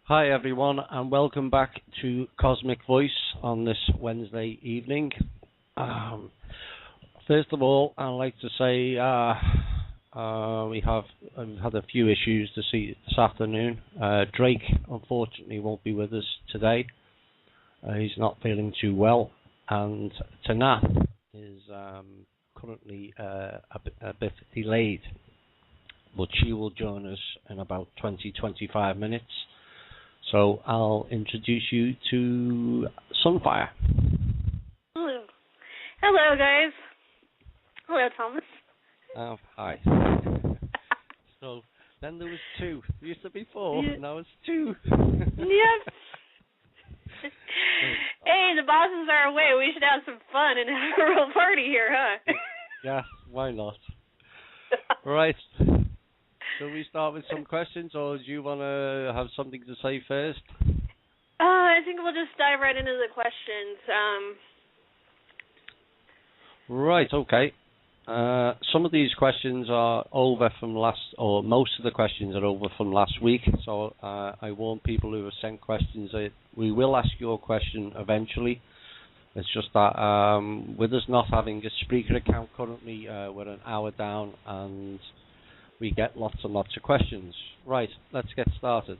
Hi everyone, and welcome back to Cosmic Voice on this Wednesday evening. First of all, I'd like to say we have had a few issues this afternoon. Drake, unfortunately, won't be with us today. He's not feeling too well, and Tanath is currently a bit delayed, but she will join us in about 20-25 minutes. So I'll introduce you to Sunfire. Hello. Hello, guys. Hello, Thomas. Hi. So then there was two. There used to be four. Yeah. Now it's two. Yep. Hey, the bosses are away. We should have some fun and have a real party here, huh? Yeah, why not? Right. Shall we start with some questions, or do you want to have something to say first? I think we'll just dive right into the questions. Right, okay. Some of these questions are over from or most of the questions are over from last week, so I warn people who have sent questions that we will ask your question eventually. It's just that with us not having a speaker account currently, we're an hour down and we get lots and lots of questions. Right, let's get started.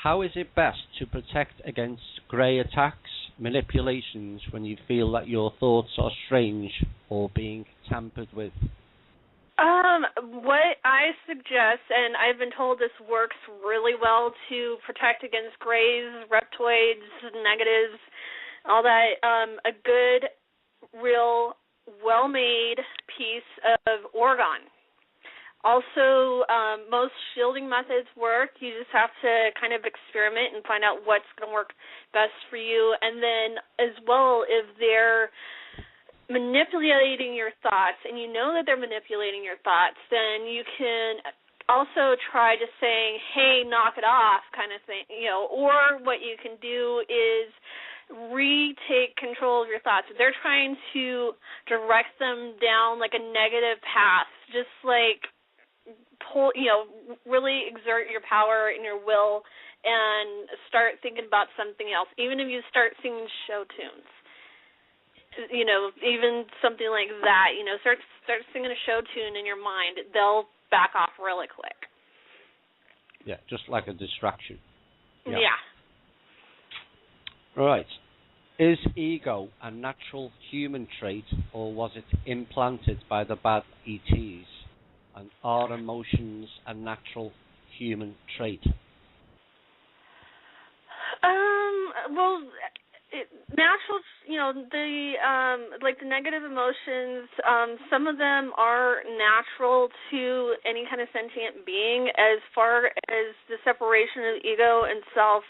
How is it best to protect against grey attacks, manipulations when you feel that your thoughts are strange or being tampered with? What I suggest, and I've been told this works really well to protect against greys, reptoids, negatives, all that, a good, real, well-made piece of orgone. Also, most shielding methods work. You just have to kind of experiment and find out what's going to work best for you. And then as well, if they're manipulating your thoughts and you know that they're manipulating your thoughts, then you can also try just saying, hey, knock it off kind of thing. Or what you can do is retake control of your thoughts. If they're trying to direct them down like a negative path, just like really exert your power and your will and start thinking about something else. Even if you start singing show tunes, even something like that, start singing a show tune in your mind, they'll back off really quick. Yeah, just like a distraction. Yeah. Right. Is ego a natural human trait, or was it implanted by the bad ETs? And are emotions a natural human trait? Natural, the negative emotions, some of them are natural to any kind of sentient being. As far as the separation of ego and self,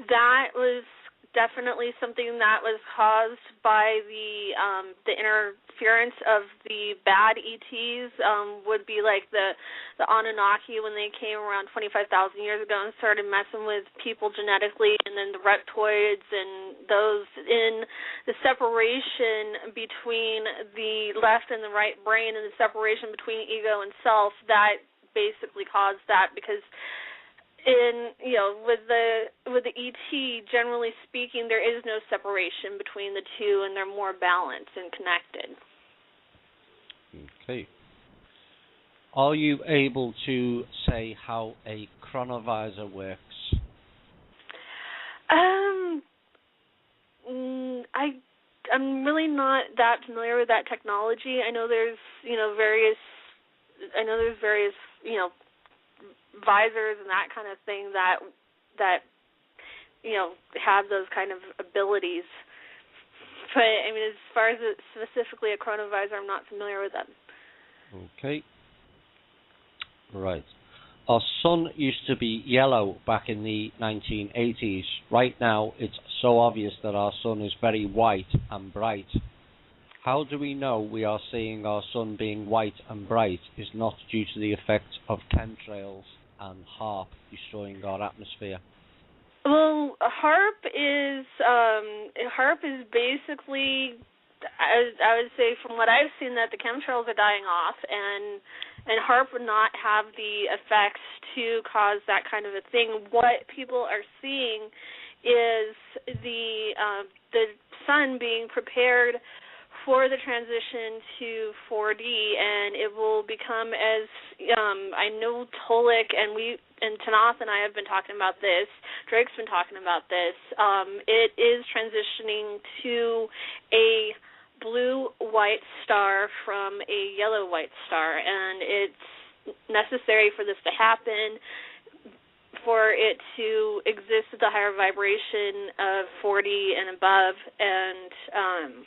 that was definitely something that was caused by the interference of the bad ETs. Would be like the Anunnaki when they came around 25,000 years ago and started messing with people genetically, and then the reptoids and those in the separation between the left and the right brain and the separation between ego and self, that basically caused that, because with the ET, generally speaking, there is no separation between the two, and they're more balanced and connected. Okay. Are you able to say how a chronovisor works? I'm really not that familiar with that technology. I know there's various visors and that kind of thing that have those kind of abilities. But I mean, as far as specifically a chronovisor, I'm not familiar with them. Okay. Right. Our sun used to be yellow back in the 1980s. Right now, it's so obvious that our sun is very white and bright. How do we know we are seeing our sun being white and bright is not due to the effect of chemtrails and HAARP destroying our atmosphere? Well, HAARP is basically, I would say, from what I've seen, that the chemtrails are dying off, and And HARP would not have the effects to cause that kind of a thing. What people are seeing is the sun being prepared for the transition to 4D, and it will become as I know Tolik and Tanath and I have been talking about this. Drake's been talking about this. It is transitioning to a blue-white star from a yellow-white star, and it's necessary for this to happen, for it to exist at the higher vibration of 40 and above, and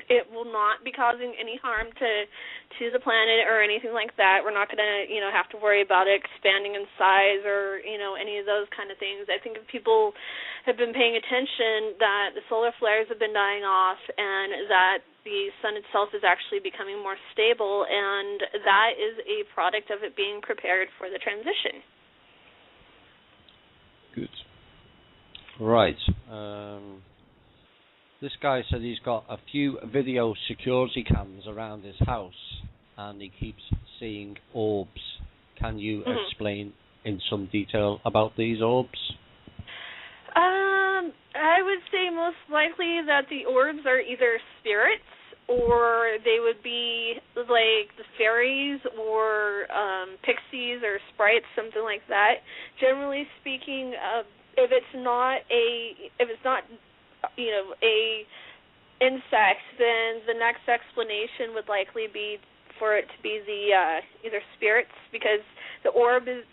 it will not be causing any harm to the planet or anything like that. We're not going to, have to worry about it expanding in size or, any of those kind of things. I think if people have been paying attention that the solar flares have been dying off and that the sun itself is actually becoming more stable, and that is a product of it being prepared for the transition. Good. Right. This guy said he's got a few video security cams around his house and he keeps seeing orbs. Can you explain in some detail about these orbs? I would say most likely that the orbs are either spirits or they would be like the fairies or pixies or sprites, something like that. Generally speaking, if it's not a insect, then the next explanation would likely be for it to be the either spirits, because the orb is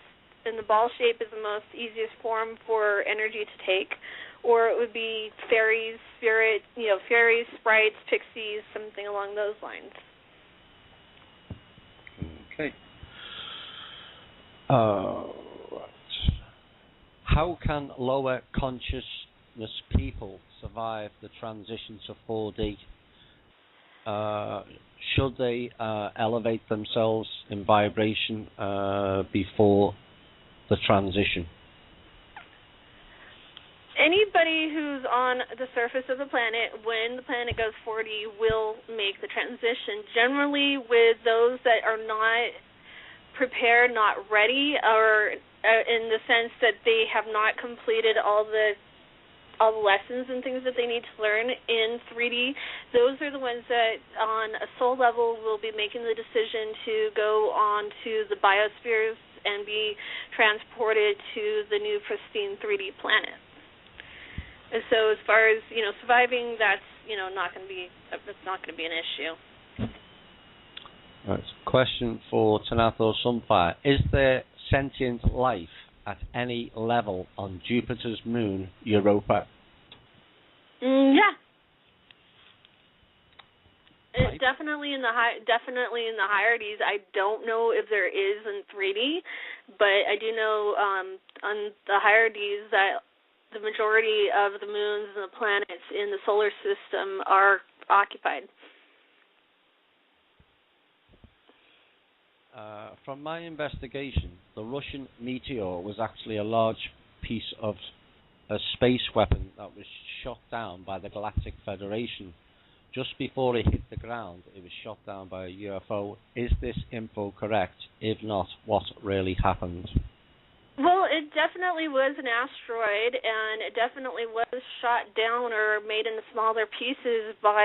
in the ball shape is the most easiest form for energy to take, or it would be fairies, fairies, sprites, pixies, something along those lines. Okay. How can lower consciousness people survive the transition to 4D? Should they elevate themselves in vibration before the transition? Anybody who's on the surface of the planet, when the planet goes 4D, will make the transition. Generally, with those that are not prepared, not ready, or in the sense that they have not completed all the lessons and things that they need to learn in 3D, those are the ones that on a soul level will be making the decision to go on to the biospheres and be transported to the new pristine 3D planet. And so as far as, surviving, that's, not going to be an issue. Right. Question for Tanath or Sunfire. Is there sentient life at any level on Jupiter's moon, Europa? Yeah. Right. Definitely in the hierarchies. I don't know if there is in 3D, but I do know on the hierarchies that the majority of the moons and the planets in the solar system are occupied. From my investigation, the Russian meteor was actually a large piece of a space weapon that was shot down by the Galactic Federation. Just before it hit the ground, it was shot down by a UFO. Is this info correct? If not, what really happened? Well, it definitely was an asteroid, and it definitely was shot down or made into smaller pieces by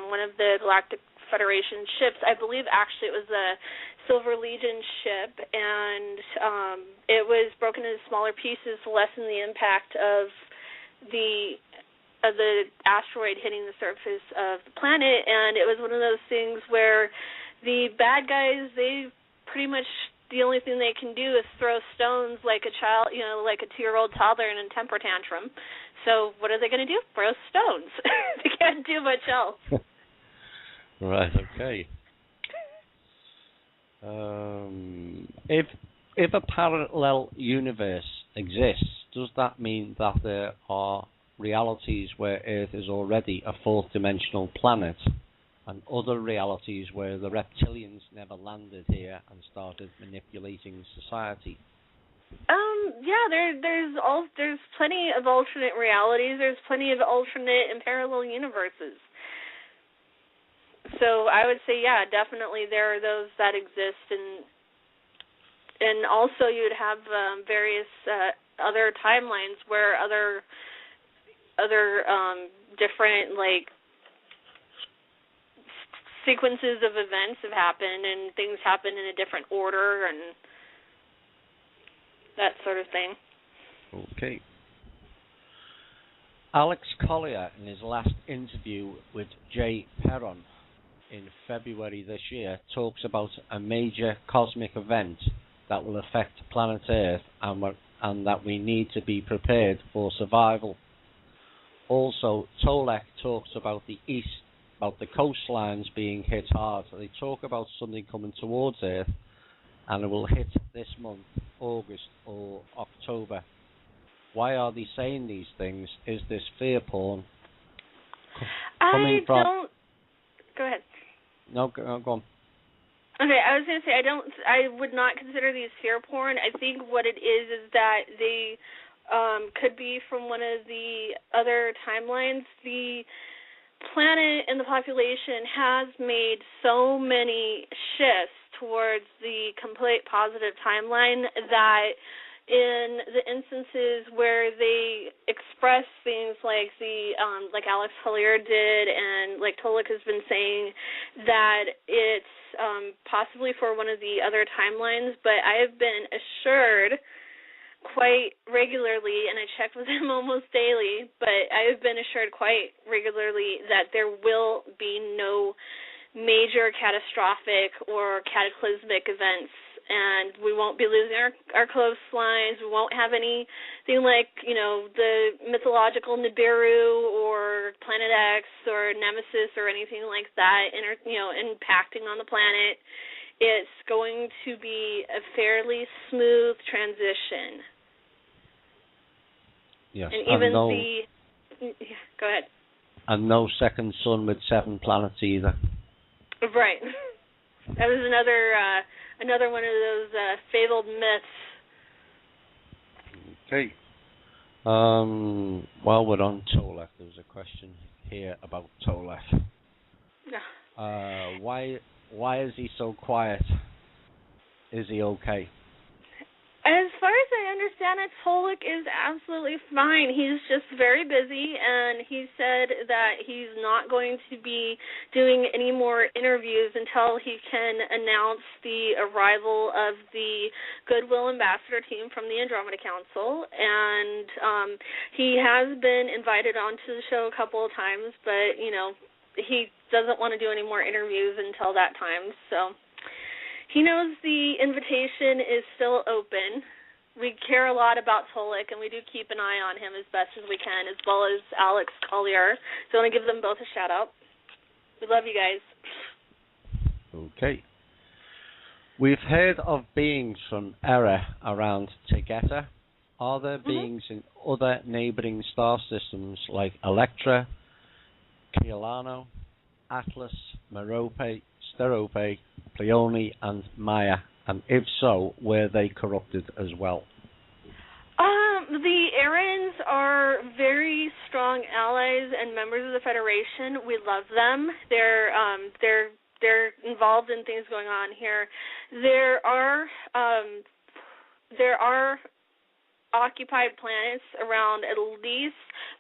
one of the Galactic Federation ships. I believe actually it was a Silver Legion ship, and it was broken into smaller pieces to lessen the impact of the asteroid hitting the surface of the planet. And it was one of those things where the bad guys, they pretty much, the only thing they can do is throw stones like a child, like a 2-year-old toddler in a temper tantrum. So what are they going to do? Throw stones. They can't do much else. Right, okay. If a parallel universe exists, does that mean that there are realities where Earth is already a fourth-dimensional planet, and other realities where the reptilians never landed here and started manipulating society? Yeah, there's plenty of alternate realities. There's plenty of alternate and parallel universes. So I would say, yeah, definitely there are those that exist, and also you would have various other timelines where other different sequences of events have happened and things happen in a different order and that sort of thing. Okay. Alex Collier, in his last interview with Jay Perron in February this year, talks about a major cosmic event that will affect planet Earth and that we need to be prepared for survival. Also, Tolek talks about the coastlines being hit hard. They talk about something coming towards Earth, and it will hit this month, August or October. Why are they saying these things? Is this fear porn? Go ahead. No, go on. Okay, I was going to say I would not consider these fear porn. I think what it is that they could be from one of the other timelines. The planet and the population has made so many shifts towards the complete positive timeline that in the instances where they express things like like Alex Collier did and like Tolek has been saying that it's possibly for one of the other timelines, but I have been assured quite regularly, and I check with him almost daily, but I have been assured quite regularly that there will be no major catastrophic or cataclysmic events, and we won't be losing our coastlines. We won't have anything like, the mythological Nibiru or Planet X or Nemesis or anything like that, impacting on the planet. It's going to be a fairly smooth transition. Yes, and even go ahead. And no second sun with 7 planets either. Right. That was another one of those fabled myths. Okay. While we're on Tolek, there's a question here about Tolek. Why is he so quiet? Is he okay? As far as I understand it, Tolek is absolutely fine. He's just very busy, and he said that he's not going to be doing any more interviews until he can announce the arrival of the Goodwill Ambassador team from the Andromeda Council. And he has been invited onto the show a couple of times, but, he doesn't want to do any more interviews until that time, so he knows the invitation is still open. We care a lot about Tolek, and we do keep an eye on him as best as we can, as well as Alex Collier. So I want to give them both a shout-out. We love you guys. Okay. We've heard of beings from Era around Tegeta. Are there beings in other neighboring star systems like Electra, Keolano, Atlas, Merope, Sterope, Pleione, and Maya? And if so, were they corrupted as well? The Arans are very strong allies and members of the Federation. We love them. They're involved in things going on here. There are occupied planets around at least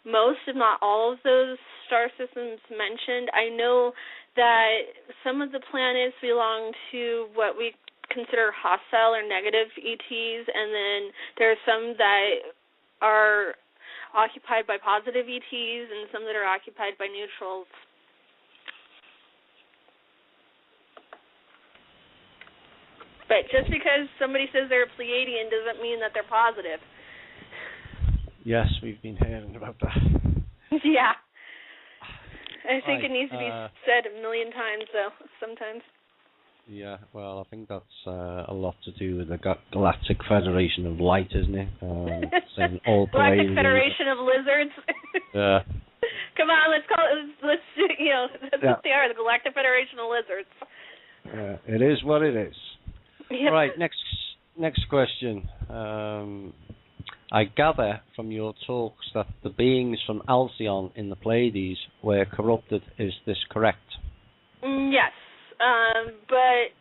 most, if not all, of those star systems mentioned. I know that some of the planets belong to what we consider hostile or negative ETs, and then there are some that are occupied by positive ETs and some that are occupied by neutrals. But just because somebody says they're a Pleiadian doesn't mean that they're positive. Yes, we've been hearing about that. Yeah. I think it needs to be said a million times, though, sometimes. Yeah, well, I think that's a lot to do with the Galactic Federation of Light, isn't it? All Galactic Federation of Lizards. Yeah. Come on, let's call it. That's what they are, the Galactic Federation of Lizards. It is what it is. Yep. Right, next question. I gather from your talks that the beings from Alcyon in the Pleiades were corrupted. Is this correct? Yes, but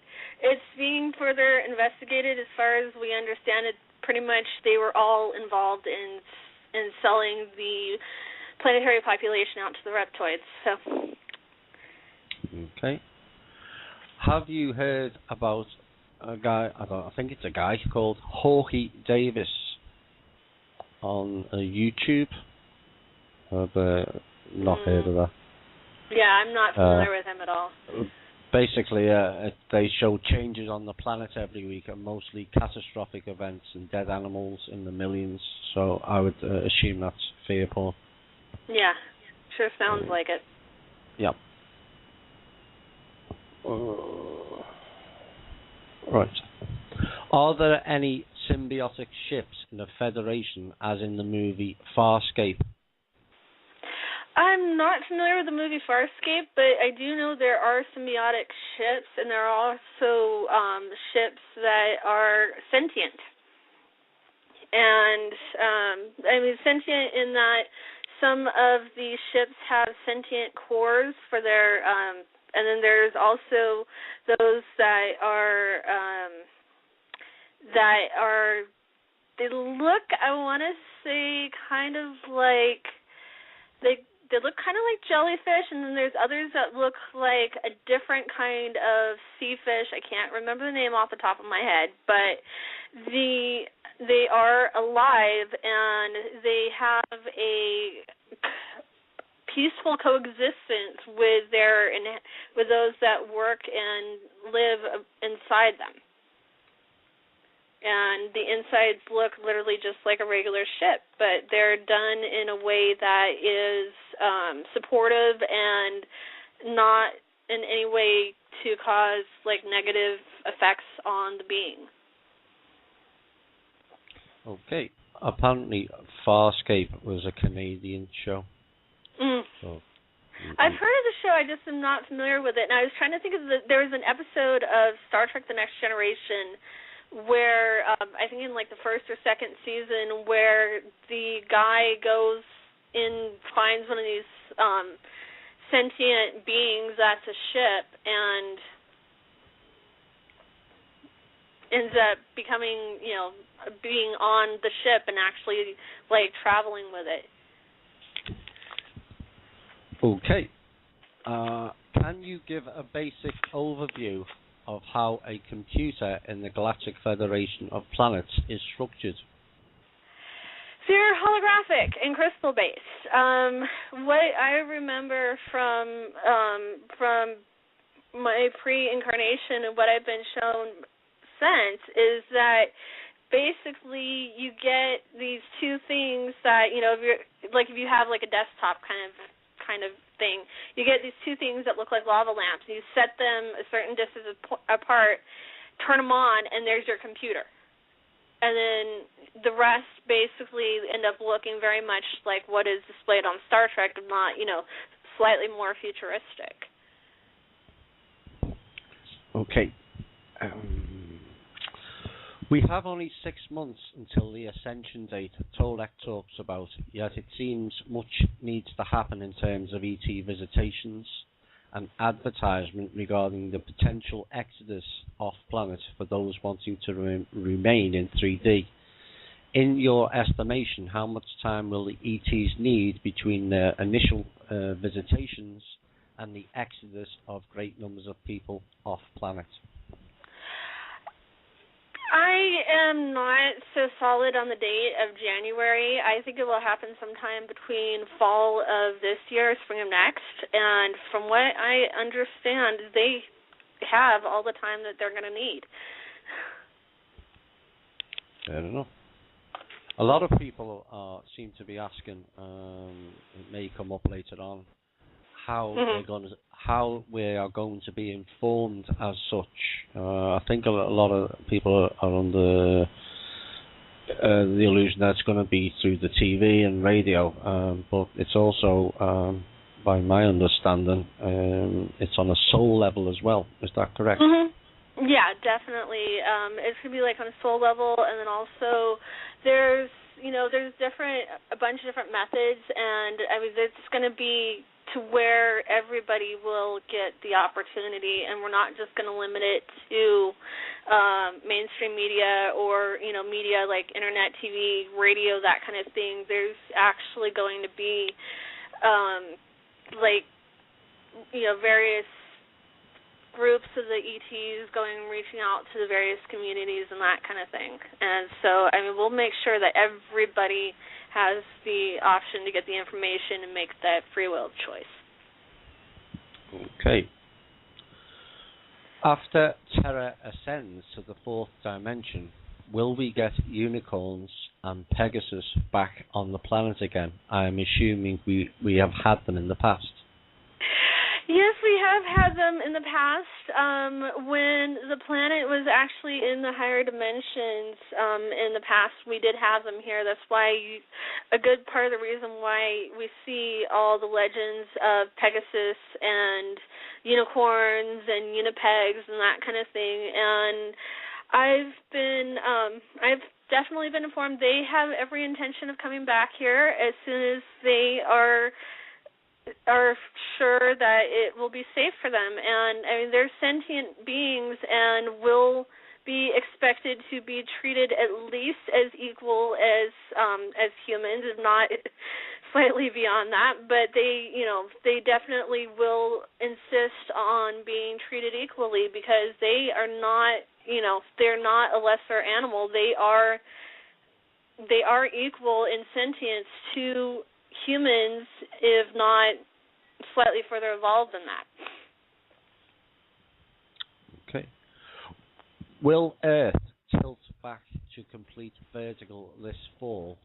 it's being further investigated. As far as we understand it, pretty much they were all involved in selling the planetary population out to the reptoids. So. Okay. Have you heard about a guy? I think it's a guy called Jorge Davis on YouTube. I've not heard of that. Yeah, I'm not familiar with him at all. Basically, they show changes on the planet every week, and mostly catastrophic events and dead animals in the millions. So I would assume that's fear porn. Yeah, sure sounds like it. Yep. Right. Are there any symbiotic ships in the Federation, as in the movie Farscape? I'm not familiar with the movie Farscape, but I do know there are symbiotic ships, and there are also ships that are sentient. And, sentient in that some of the ships have sentient cores for their, and then there's also those that are, they look, I want to say, kind of like, they look kind of like jellyfish, and then there's others that look like a different kind of sea fish. I can't remember the name off the top of my head, but they are alive, and they have a peaceful coexistence with those that work and live inside them. And the insides look literally just like a regular ship, but they're done in a way that is supportive and not in any way to cause like negative effects on the being. Okay. Apparently, Farscape was a Canadian show. So, I've heard of the show, I just am not familiar with it. And I was trying to think of there was an episode of Star Trek The Next Generation where, I think in like the first or second season, where the guy goes in, finds one of these sentient beings that's a ship, and ends up becoming, being on the ship and actually like traveling with it. Okay. Can you give a basic overview of how a computer in the Galactic Federation of Planets is structured? So you're holographic and crystal-based. What I remember from my pre-incarnation and what I've been shown since is that basically you get these two things that, if you have like a desktop kind of thing, you get these two things that look like lava lamps. You set them a certain distance apart, turn them on, and there's your computer. And then the rest basically end up looking very much like what is displayed on Star Trek, and not, slightly more futuristic. Okay. We have only 6 months until the ascension date Tolek talks about, yet it seems much needs to happen in terms of ET visitations and advertisement regarding the potential exodus off-planet for those wanting to remain in 3D. In your estimation, how much time will the ETs need between their initial visitations and the exodus of great numbers of people off-planet? I am not so solid on the date of January. I think it will happen sometime between fall of this year, spring of next. And from what I understand, they have all the time that they're going to need. I don't know. A lot of people seem to be asking, it may come up later on, how we are going to be informed as such. I think a lot of people are under the illusion that it's going to be through the TV and radio, but it's also, by my understanding, it's on a soul level as well. Is that correct? Mm-hmm. Yeah, definitely. It's going to be like on a soul level, and then also there's a bunch of different methods, and I mean, it's going to be to where everybody will get the opportunity, and we're not just going to limit it to mainstream media or, media like internet, TV, radio, that kind of thing. There's actually going to be, various groups of the ETs reaching out to the various communities and that kind of thing. And so, we'll make sure that everybody has the option to get the information and make that free will choice. Okay. After Terra ascends to the fourth dimension, will we get unicorns and Pegasus back on the planet again? I am assuming we have had them in the past. Yes, we have had them in the past. When the planet was actually in the higher dimensions in the past, we did have them here. That's why a good part of the reason why we see all the legends of Pegasus and unicorns and unipegs and that kind of thing. And I've definitely been informed they have every intention of coming back here as soon as they are sure that it will be safe for them. And they're sentient beings and will be expected to be treated at least as equal as humans, if not slightly beyond that. But they definitely will insist on being treated equally, because they are not, they're not a lesser animal. They are equal in sentience to humans, if not slightly further evolved than that. Okay. Will Earth tilt back to complete vertical this fall?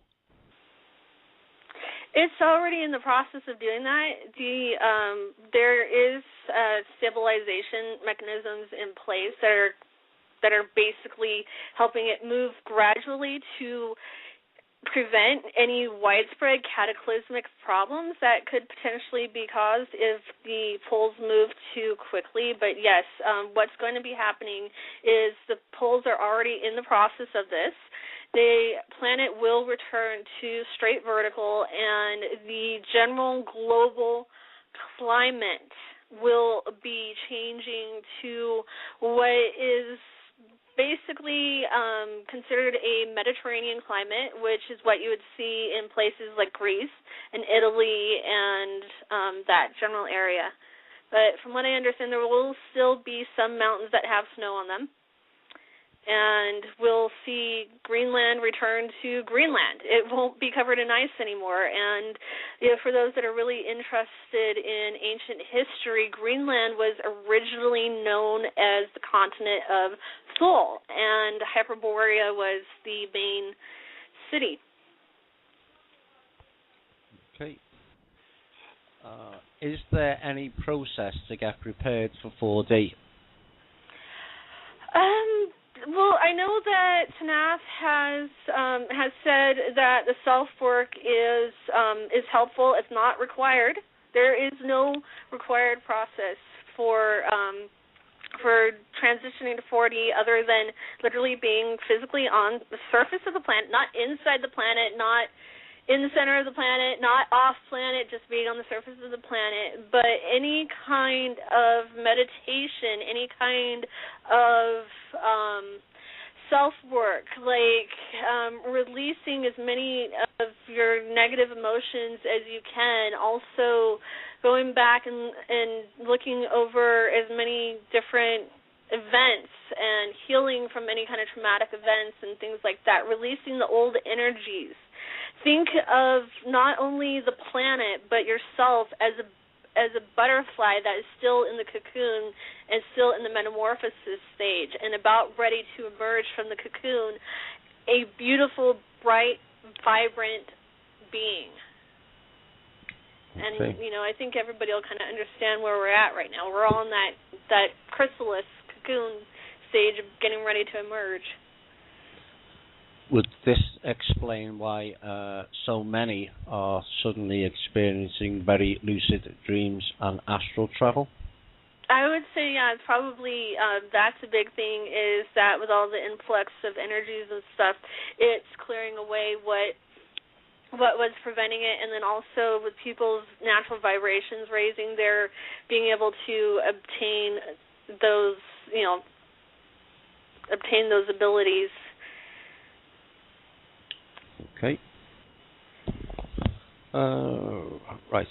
It's already in the process of doing that. There is stabilization mechanisms in place that are basically helping it move gradually to prevent any widespread cataclysmic problems that could potentially be caused if the poles move too quickly. But yes, what's going to be happening is the poles are already in the process of this. The planet will return to straight vertical, and the general global climate will be changing to what is basically considered a Mediterranean climate, which is what you would see in places like Greece and Italy and that general area. But from what I understand, there will still be some mountains that have snow on them. And we'll see Greenland return to Greenland. It won't be covered in ice anymore. And for those that are really interested in ancient history, Greenland was originally known as the continent of Thule, and Hyperborea was the main city. Okay. Is there any process to get prepared for 4D? Well, I know that TNAF has said that the self-work is helpful. It's not required. There is no required process for transitioning to 4D other than literally being physically on the surface of the planet, not inside the planet, not in the center of the planet, not off planet, just being on the surface of the planet. But any kind of meditation, any kind of self-work, like releasing as many of your negative emotions as you can, also going back and looking over as many different events and healing from any kind of traumatic events and things like that, releasing the old energies. Think of not only the planet but yourself as a butterfly that is still in the cocoon and still in the metamorphosis stage and about ready to emerge from the cocoon, a beautiful, bright, vibrant being. And, I think everybody will kind of understand where we're at right now. We're all in that chrysalis, cocoon stage of getting ready to emerge. Would this explain why so many are suddenly experiencing very lucid dreams and astral travel? I would say, yeah, it's probably that's a big thing, is that with all the influx of energies and stuff, it's clearing away what what was preventing it, and then also with people's natural vibrations raising, they're being able to obtain those, obtain those abilities. Okay. Right.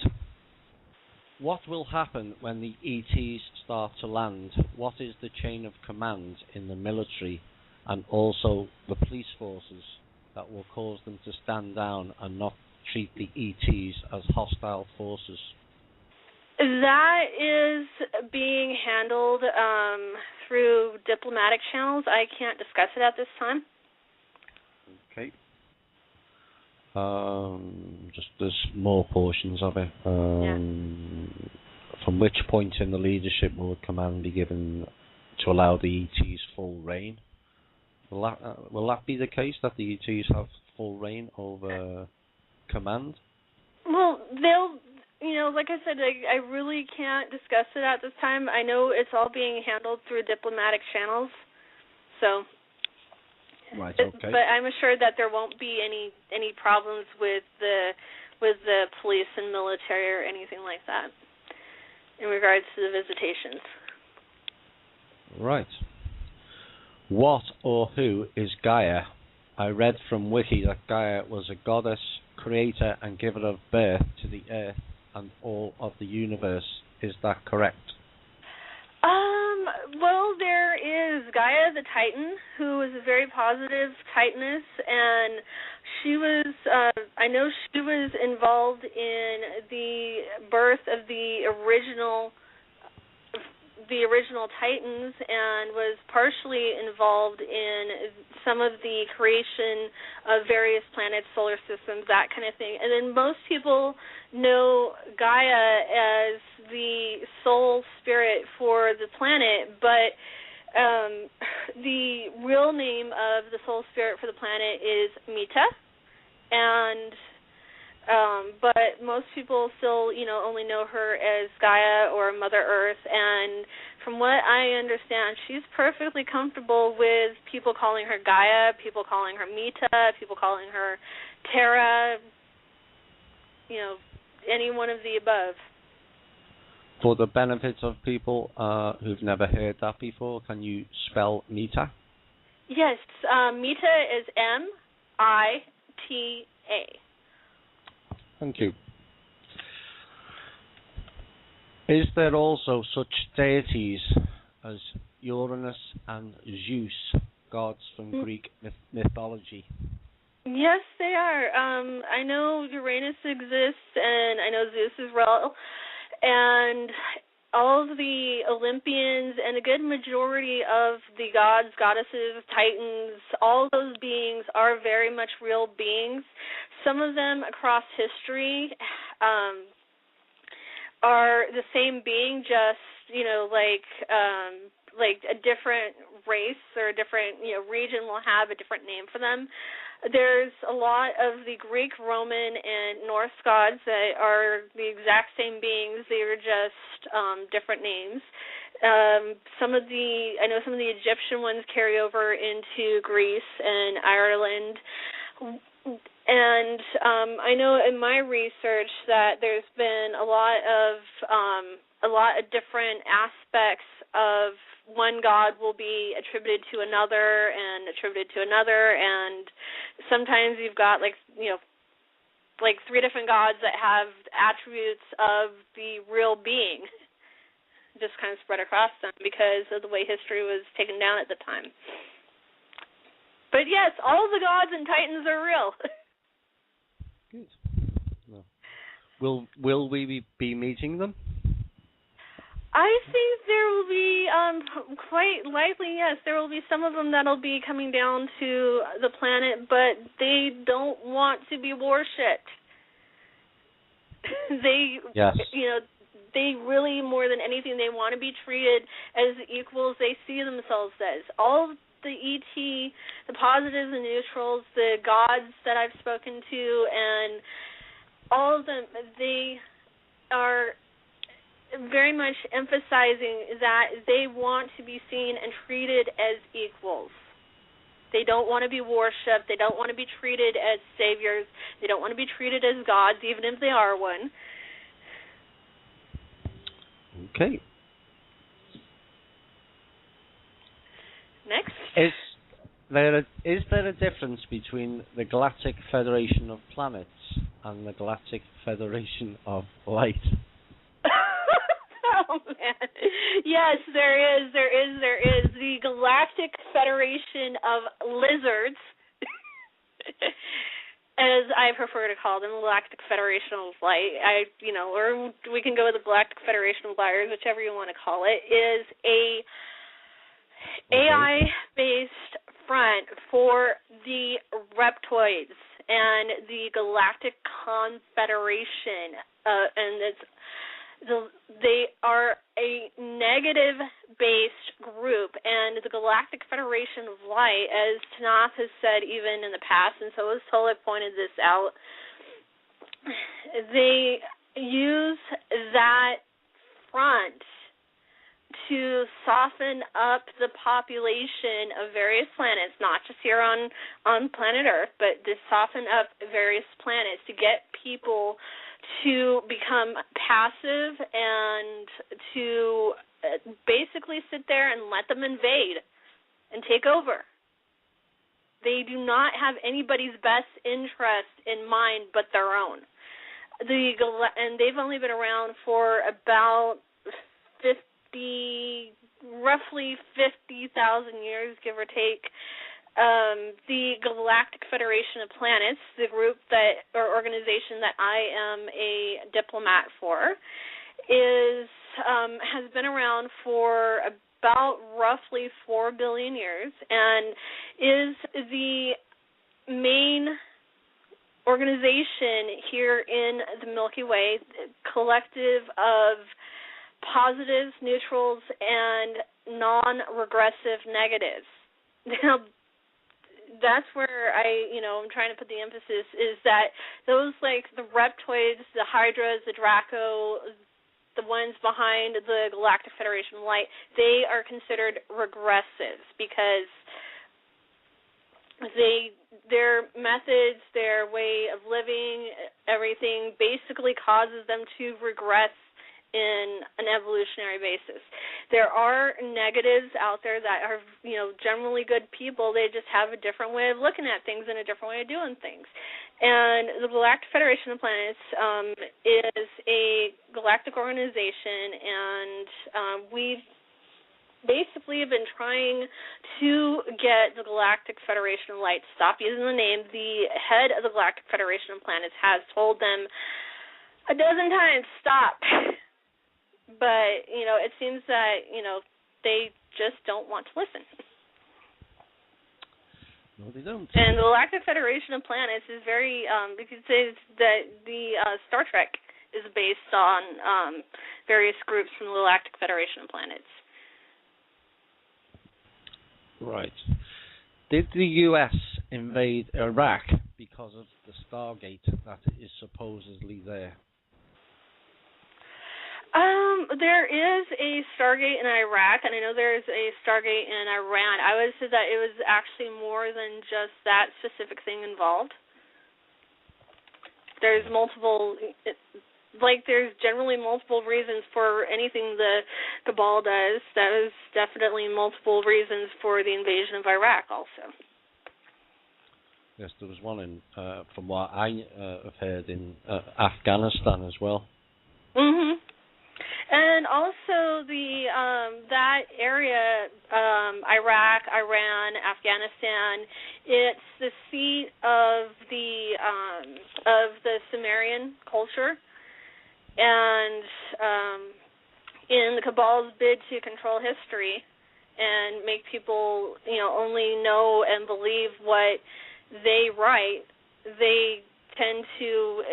What will happen when the ETs start to land? What is the chain of command in the military and also the police forces that will cause them to stand down and not treat the ETs as hostile forces? That is being handled through diplomatic channels. I can't discuss it at this time. Okay. Just there's more portions of it. From which point in the leadership will command be given to allow the ETs full reign? Will that be the case, that the ETs have full reign over command? Well, they'll, like I said, I really can't discuss it at this time. I know it's all being handled through diplomatic channels, so. Right. Okay. But I'm assured that there won't be any problems with the police and military or anything like that in regards to the visitations. Right. What or who is Gaia? I read from Wiki that Gaia was a goddess, creator and giver of birth to the earth and all of the universe. Is that correct? Well, there is Gaia the Titan, who was a very positive Titaness, and she was, I know she was involved in the birth of the original Titans and was partially involved in some of the creation of various planets, solar systems, that kind of thing. And then most people know Gaia as the soul spirit for the planet, but the real name of the soul spirit for the planet is Mita, and but most people still, only know her as Gaia or Mother Earth, and from what I understand, she's perfectly comfortable with people calling her Gaia, people calling her Mita, people calling her Terra, any one of the above. For the benefit of people who've never heard that before, can you spell Mita? Yes, Mita is M-I-T-A. Thank you. Is there also such deities as Uranus and Zeus, gods from Greek mythology? Yes, they are. I know Uranus exists, and I know Zeus is real, and all of the Olympians and a good majority of the gods, goddesses, titans, all those beings are very much real beings. Some of them across history are the same being, just like a different race or a different region will have a different name for them. There's a lot of the Greek, Roman, and Norse gods that are the exact same beings. They are just different names. Some of the Egyptian ones carry over into Greece and Ireland. And I know in my research that there's been a lot of different aspects of one god will be attributed to another and attributed to another, and sometimes you've got like three different gods that have attributes of the real being, just kind of spread across them because of the way history was taken down at the time. But yes, all the gods and titans are real. Good. No. Will we be meeting them? I think there will be, quite likely, yes, there will be some of them that'll be coming down to the planet, but they don't want to be worshipped. They, yes. They really, more than anything, they want to be treated as equals they see themselves as. All of the ET, the positives and neutrals, the gods that I've spoken to, and all of them, they are very much emphasizing that they want to be seen and treated as equals. They don't want to be worshipped. They don't want to be treated as saviors. They don't want to be treated as gods, even if they are one. Okay. Next. Is there a difference between the Galactic Federation of Planets and the Galactic Federation of Light? Oh, man. Yes, there is. The Galactic Federation of Lizards, as I prefer to call them, the Galactic Federation of Light, or we can go with the Galactic Federation of Liars, whichever you want to call it, is a AI-based front for the reptoids and the Galactic Confederation, they are a negative-based group, and the Galactic Federation of Light, as Tanath has said even in the past, and so has Tole pointed this out, they use that front to soften up the population of various planets, not just here on planet Earth, but to soften up various planets to get people to become passive and to basically sit there and let them invade and take over. They do not have anybody's best interest in mind but their own. And they've only been around for about roughly 50,000 years, give or take. The Galactic Federation of Planets, the group or organization that I am a diplomat for, has been around for about roughly 4 billion years and is the main organization here in the Milky Way, collective of positives, neutrals, and non-regressive negatives. Now, that's where I'm trying to put the emphasis, is that those like the reptoids, the hydras, the Draco, the ones behind the Galactic Federation of Light, they are considered regressives because their methods, their way of living, everything basically causes them to regress in an evolutionary basis. There are negatives out there that are, generally good people. They just have a different way of looking at things and a different way of doing things. And the Galactic Federation of Planets is a galactic organization, and we've basically been trying to get the Galactic Federation of Light to stop using the name. The head of the Galactic Federation of Planets has told them a dozen times, stop. But, it seems that, they just don't want to listen. No, they don't. And the Galactic Federation of Planets is very, you could say that the Star Trek is based on various groups from the Galactic Federation of Planets. Right. Did the U.S. invade Iraq because of the Stargate that is supposedly there? There is a Stargate in Iraq, and I know there's a Stargate in Iran. I would say that it was actually more than just that specific thing involved. There's there's generally multiple reasons for anything the Cabal does. That was definitely multiple reasons for the invasion of Iraq also. Yes, there was one in, from what I have heard, in Afghanistan as well. Mm-hmm. And also that area, Iraq, Iran, Afghanistan, it's the seat of the Sumerian culture, and in the Cabal's bid to control history and make people, only know and believe what they write, they tend to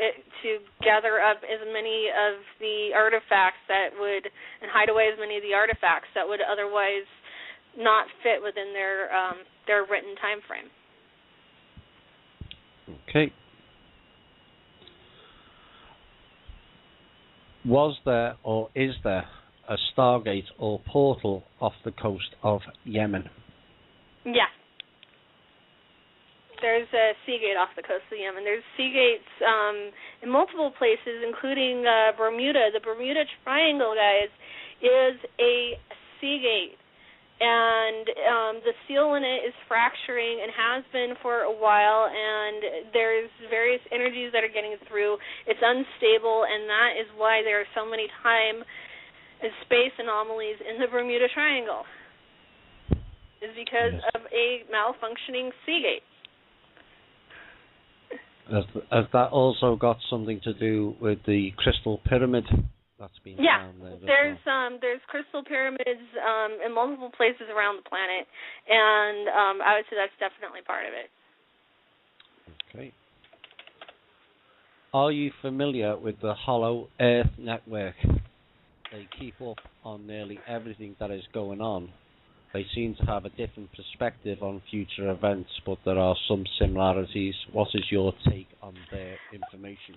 gather up as many of the artifacts and hide away as many of the artifacts that would otherwise not fit within their written time frame. Okay. Was there or is there a Stargate or portal off the coast of Yemen? Yeah. There's a Seagate off the coast of Yemen. There's Seagates in multiple places, including Bermuda. The Bermuda Triangle, guys, is a Seagate. And the seal in it is fracturing and has been for a while, and there's various energies that are getting through. It's unstable, and that is why there are so many time and space anomalies in the Bermuda Triangle. It's because of a malfunctioning Seagate. Has that also got something to do with the crystal pyramid that's been found there? There's crystal pyramids in multiple places around the planet, and I would say that's definitely part of it. Okay. Are you familiar with the Hollow Earth Network? They keep up on nearly everything that is going on. They seem to have a different perspective on future events, but there are some similarities. What is your take on their information?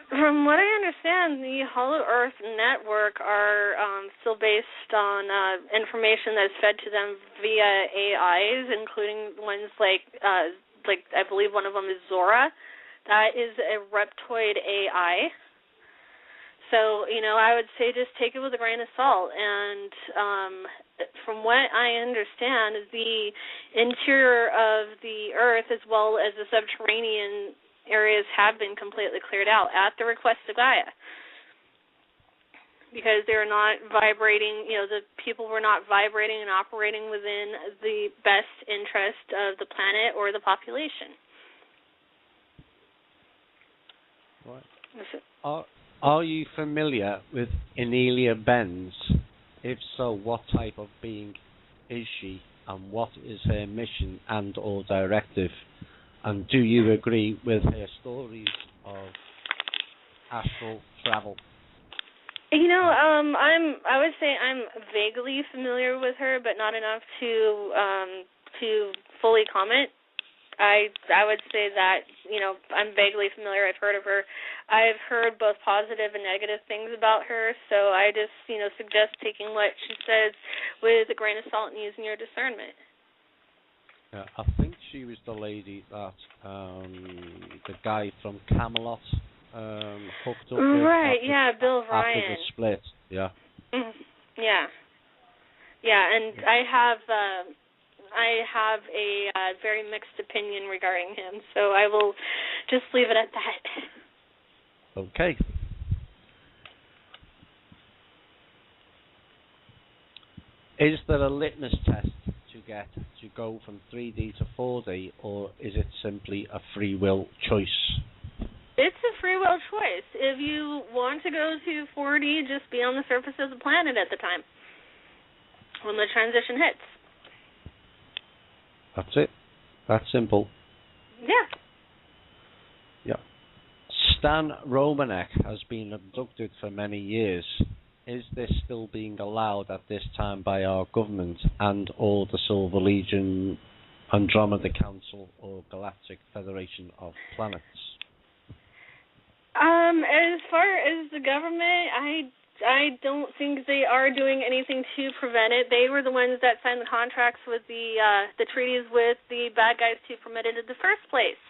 From what I understand, the Hollow Earth Network are still based on information that's fed to them via AIs, including ones like I believe one of them is Zora. That is a reptoid AI. So, I would say just take it with a grain of salt. And from what I understand, the interior of the Earth as well as the subterranean areas have been completely cleared out at the request of Gaia. Because they're not vibrating, the people were not vibrating and operating within the best interest of the planet or the population. Right. Are you familiar with Anelia Benz? If so, what type of being is she, and what is her mission and or directive? And do you agree with her stories of astral travel? I would say I'm vaguely familiar with her, but not enough to fully comment. I would say that, I'm vaguely familiar. I've heard of her. I've heard both positive and negative things about her, so I just, suggest taking what she says with a grain of salt and using your discernment. Yeah, I think she was the lady that the guy from Camelot hooked up with. Right, Bill Ryan. After the split, yeah. Yeah. Yeah, and I have a very mixed opinion regarding him, so I will just leave it at that. Okay. Is there a litmus test to go from 3D to 4D, or is it simply a free will choice? It's a free will choice. If you want to go to 4D, just be on the surface of the planet at the time when the transition hits. That's it. That's simple. Yeah. Yeah. Stan Romanek has been abducted for many years. Is this still being allowed at this time by our government and or the Silver Legion, Andromeda Council, or Galactic Federation of Planets? As far as the government, I don't think they are doing anything to prevent it. They were the ones that signed the contracts with the treaties with the bad guys to permit it in the first place.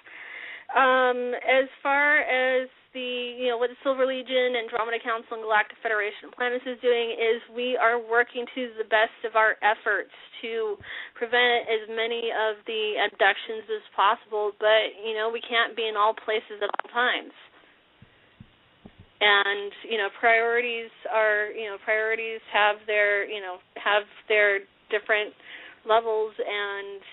As far as what the Silver Legion, Andromeda Council, and Galactic Federation of Planets is doing is we are working to the best of our efforts to prevent as many of the abductions as possible, but, we can't be in all places at all times. And, priorities have their, have their different levels, and,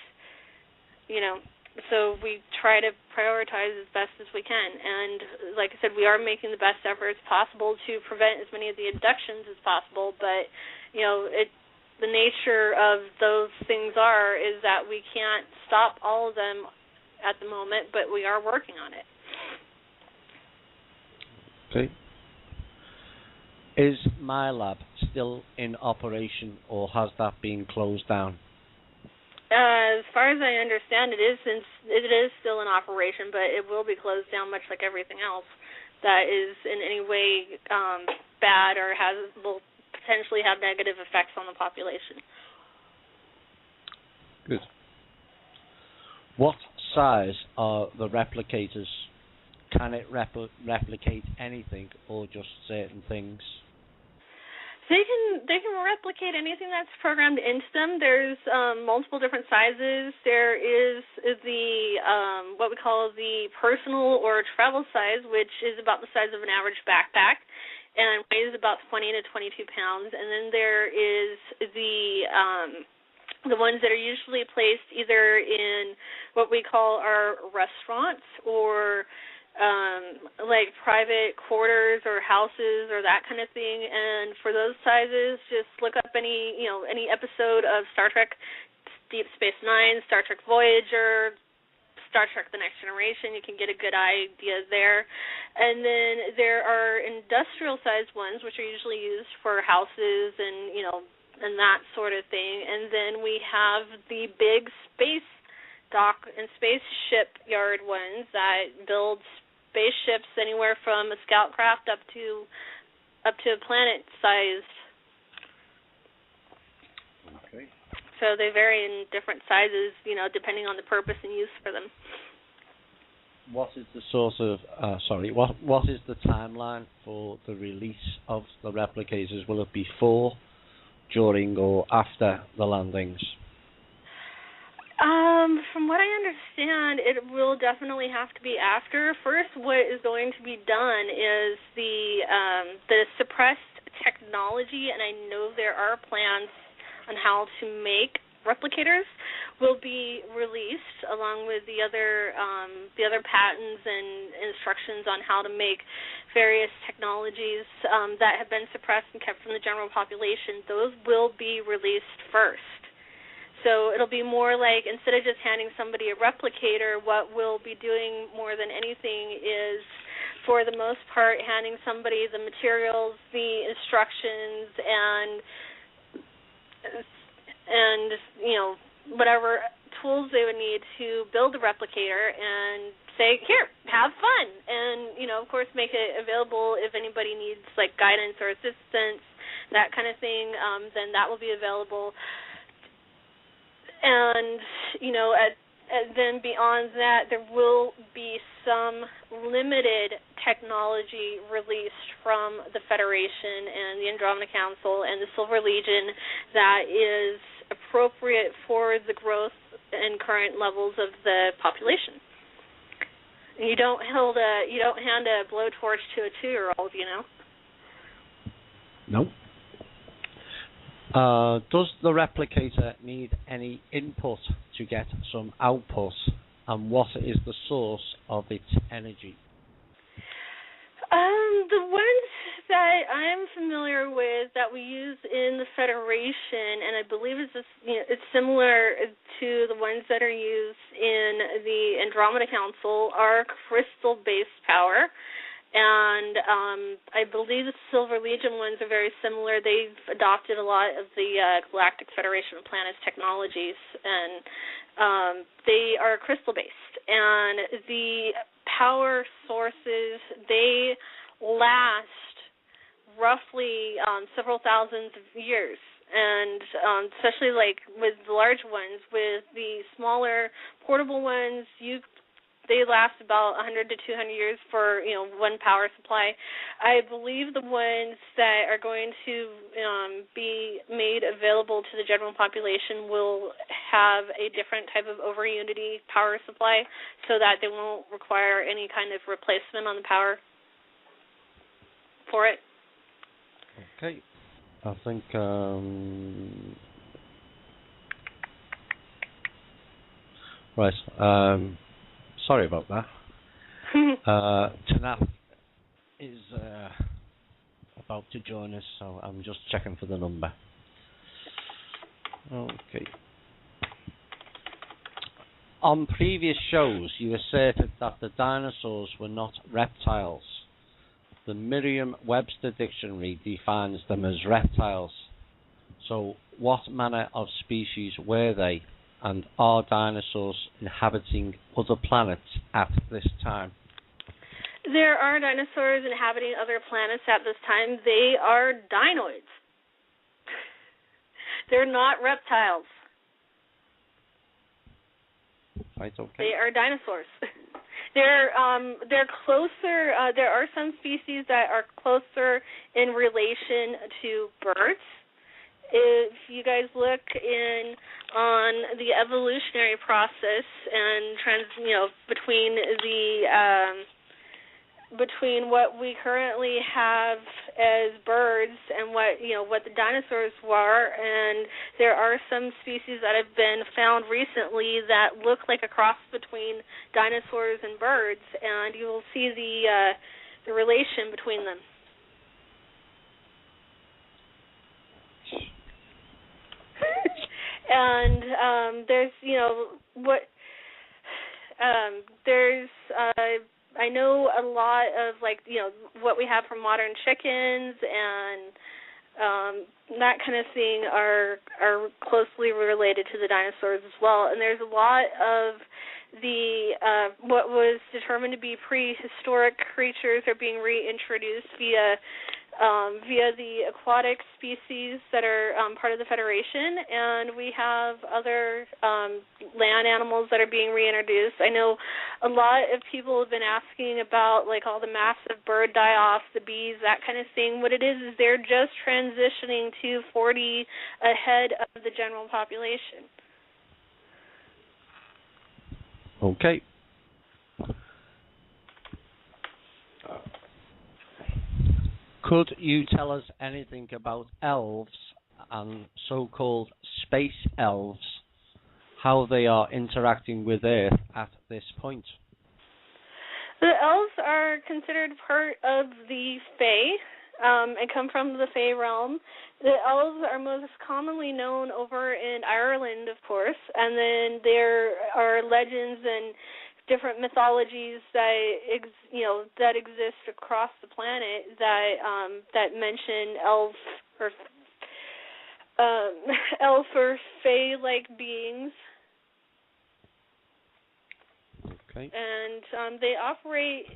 so we try to prioritize as best as we can. And like I said, we are making the best efforts possible to prevent as many of the abductions as possible, but, the nature of those things is that we can't stop all of them at the moment, but we are working on it. Okay. Is my lab still in operation, or has that been closed down? As far as I understand, it is still in operation, but it will be closed down, much like everything else that is in any way bad or will potentially have negative effects on the population. Good. What size are the replicators? Can it replicate anything or just certain things? They can replicate anything that's programmed into them. There's multiple different sizes. There is the what we call the personal or travel size, which is about the size of an average backpack and weighs about 20 to 22 pounds. And then there is the ones that are usually placed either in what we call our restaurants or like private quarters or houses or that kind of thing. And for those sizes, just look up any episode of Star Trek Deep Space Nine, Star Trek Voyager, Star Trek The Next Generation. You can get a good idea there. And then there are industrial sized ones, which are usually used for houses and and that sort of thing. And then we have the big space dock and spaceship yard ones that build spaceships anywhere from a scout craft up to a planet sized. Okay. So they vary in different sizes, depending on the purpose and use for them. What is the source of what is the timeline for the release of the replicators? Will it be before, during, or after the landings? From what I understand, it will definitely have to be after. First, what is going to be done is the suppressed technology, and I know there are plans on how to make replicators, will be released along with the other patents and instructions on how to make various technologies that have been suppressed and kept from the general population. Those will be released first. So it'll be more like, instead of just handing somebody a replicator, what we'll be doing more than anything is, for the most part, handing somebody the materials, the instructions, and whatever tools they would need to build a replicator, and say, here, have fun. And, of course, make it available if anybody needs, like, guidance or assistance, that kind of thing, then that will be available. And, then beyond that, there will be some limited technology released from the Federation and the Andromeda Council and the Silver Legion that is appropriate for the growth and current levels of the population. You don't hand a blowtorch to a 2-year-old, Nope. Does the replicator need any input to get some output, and what is the source of its energy? The ones that I'm familiar with that we use in the Federation, and I believe it's similar to the ones that are used in the Andromeda Council, are crystal-based power. And I believe the Silver Legion ones are very similar. They've adopted a lot of the Galactic Federation of Planets technologies, and they are crystal-based. And the power sources, they last roughly several thousands of years. And especially like with the large ones, with the smaller portable ones, they last about 100 to 200 years for, one power supply. I believe the ones that are going to be made available to the general population will have a different type of over-unity power supply so that they won't require any kind of replacement on the power for it. Okay. I think right. Sorry about that. Tanath is about to join us, so I'm just checking for the number. Okay. On previous shows, you asserted that the dinosaurs were not reptiles. The Merriam-Webster dictionary defines them as reptiles. So, what manner of species were they? And are dinosaurs inhabiting other planets at this time? There are dinosaurs inhabiting other planets at this time. They are dinoids. They're not reptiles. Right. Okay. They are dinosaurs. They're closer. There are some species that are closer in relation to birds. If you guys look on the evolutionary process and between what we currently have as birds and what the dinosaurs were, and there are some species that have been found recently that look like a cross between dinosaurs and birds, and you will see the relation between them. And I know a lot of what we have from modern chickens and that kind of thing are closely related to the dinosaurs as well. And there's a lot of what was determined to be prehistoric creatures are being reintroduced via the aquatic species that are part of the Federation, and we have other land animals that are being reintroduced. I know a lot of people have been asking about all the massive bird die-offs, the bees, that kind of thing. What it is they're just transitioning to 40 ahead of the general population. Okay. Could you tell us anything about elves and so-called space elves, how they are interacting with Earth at this point? The elves are considered part of the Fae and come from the Fae realm. The elves are most commonly known over in Ireland, of course, and then there are legends and different mythologies that exist across the planet that mention elf or fae-like beings. Okay. And they operate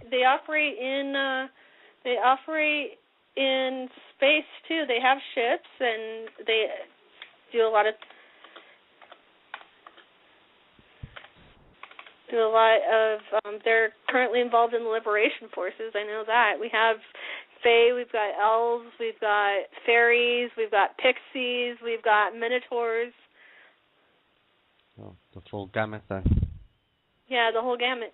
in space too. They have ships and they do a lot of they're currently involved in the liberation forces. I know that. We have fae, we've got elves, we've got fairies, we've got pixies, we've got minotaurs. Oh, the full gamut then. Yeah, the whole gamut.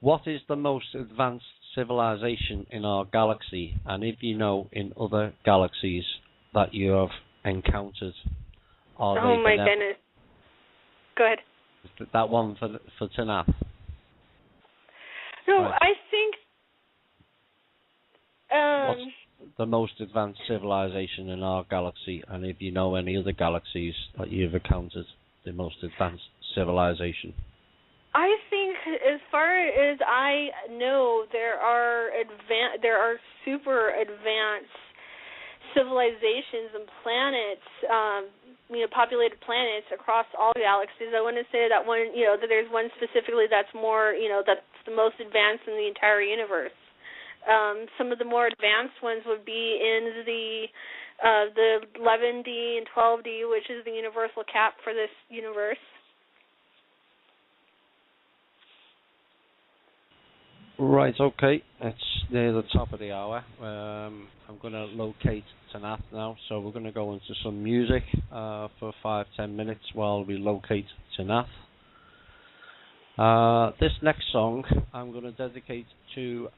What is the most advanced civilization in our galaxy, and if you know in other galaxies that you have encountered? Oh my goodness. Go ahead. That one for Tanath. No, right. I think... What's the most advanced civilization in our galaxy, and if you know any other galaxies that you've encountered, the most advanced civilization? I think, as far as I know, there are super advanced civilizations and planets, populated planets across all galaxies. I wouldn't say that one, that there's one specifically that's more, that's the most advanced in the entire universe. Some of the more advanced ones would be in the 11D and 12D, which is the universal cap for this universe. Right, okay. It's near the top of the hour. I'm going to locate Tanath now, so we're going to go into some music for 5-10 minutes while we locate Tanath. This next song I'm going to dedicate to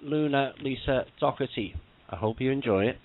Luna Lisa Doherty. I hope you enjoy it.